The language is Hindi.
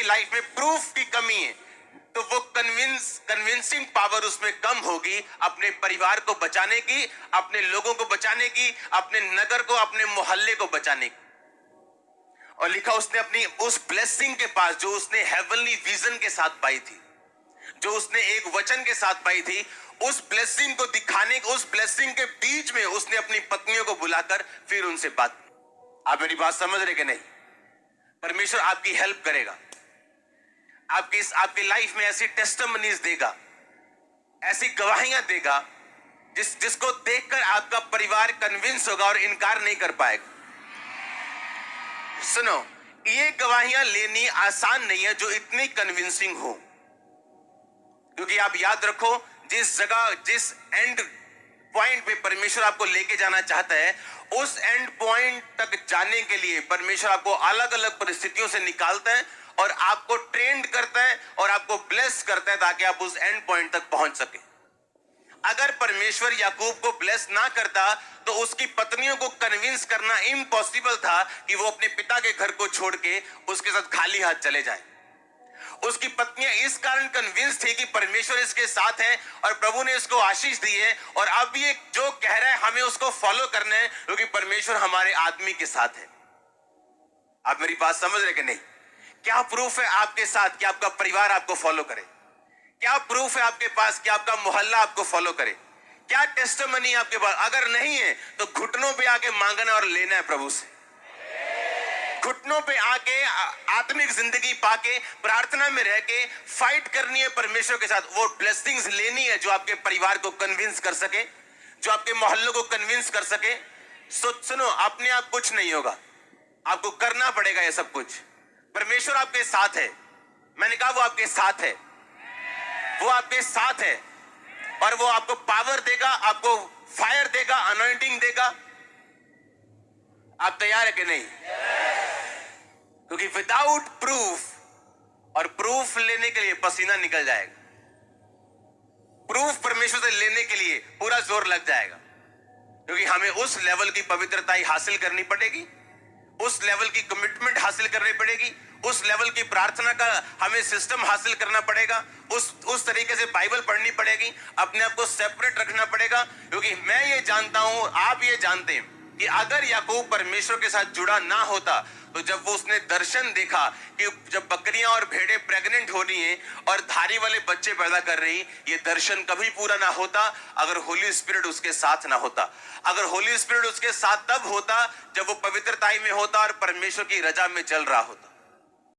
लाइफ में प्रूफ की कमी है, तो वो कन्विंसिंग पावर उसमें कम होगी अपने परिवार को बचाने की, अपने लोगों को बचाने की, अपने नगर को, अपने मोहल्ले को बचाने की। और लिखा उसने अपनी उस ब्लेसिंग के पास जो उसने हेवनली विजन के साथ पाई थी, जो उसने एक वचन के साथ पाई थी, उस ब्लेसिंग को दिखाने, उस ब्लेसिंग के बीच में उसने अपनी पत्नियों को बुलाकर फिर उनसे बात की। आप मेरी बात समझ रहे कि नहीं? परमेश्वर आपकी हेल्प करेगा, आपकी लाइफ में ऐसी टेस्टिमनीज देगा, ऐसी गवाहियां देगा जिसको देखकर आपका परिवार कन्विंस होगा और इनकार नहीं कर पाएगा। सुनो, ये गवाहियां लेनी आसान नहीं है जो इतनी कन्विंसिंग हो, क्योंकि आप याद रखो, जिस जगह, जिस एंड पॉइंट पे परमेश्वर आपको लेके जाना चाहता है, उस एंड पॉइंट तक जाने के लिए परमेश्वर आपको अलग अलग परिस्थितियों से निकालता है और आपको ट्रेंड करता है और आपको ब्लेस करता है ताकि आप उस एंड पॉइंट तक पहुंच सके। अगर परमेश्वर याकूब को ब्लेस ना करता तो उसकी पत्नियों को कन्विंस करना इम्पॉसिबल था कि वो अपने पिता के घर को छोड़ के उसके साथ खाली हाथ चले जाए। उसकी पत्नियां इस कारण कन्विंस थी कि परमेश्वर इसके साथ है और प्रभु ने इसको आशीष दी है, और अब ये जो कह रहा है हमें उसको फॉलो करना है क्योंकि परमेश्वर हमारे आदमी के साथ है। आप मेरी बात समझ रहे कि नहीं? क्या प्रूफ है आपके साथ कि आपका परिवार आपको फॉलो करे? क्या प्रूफ है आपके पास कि आपका मोहल्ला आपको फॉलो करे? क्या टेस्टिमनी आपके पास? अगर नहीं है तो घुटनों पे आके मांगना और लेना है प्रभु से। घुटनों पे आके आत्मिक जिंदगी पाके प्रार्थना में रह के फाइट करनी है परमेश्वर के साथ। वो ब्लेसिंग्स लेनी है जो आपके परिवार को कन्विंस कर सके, जो आपके मोहल्लों को कन्विंस कर सके। सुनो, अपने आप कुछ नहीं होगा, आपको करना पड़ेगा ये सब कुछ। परमेश्वर आपके साथ है, मैंने कहा वो आपके साथ है, वो आपके साथ है, और वो आपको पावर देगा, आपको फायर देगा, अनॉइंटिंग देगा। आप तैयार है कि नहीं? क्योंकि विदाउट प्रूफ, और प्रूफ लेने के लिए पसीना निकल जाएगा, प्रूफ परमेश्वर से लेने के लिए पूरा जोर लग जाएगा, क्योंकि हमें उस लेवल की पवित्रता ही हासिल करनी पड़ेगी, उस लेवल की कमिटमेंट हासिल करनी पड़ेगी, उस लेवल की प्रार्थना का हमें सिस्टम हासिल करना पड़ेगा, उस तरीके से बाइबल पढ़नी पड़ेगी, अपने आप को सेपरेट रखना पड़ेगा। क्योंकि मैं ये जानता हूं, आप ये जानते हैं कि अगर याकूब परमेश्वर के साथ जुड़ा ना होता तो जब वो उसने दर्शन देखा कि जब बकरियां और भेड़ें प्रेग्नेंट हो रही हैं और धारी वाले बच्चे पैदा कर रही, ये दर्शन कभी पूरा ना होता अगर होली स्पिरिट उसके साथ ना होता। अगर होली स्पिरिट उसके साथ तब होता जब वो पवित्रताई में होता और परमेश्वर की रजा में चल रहा होता।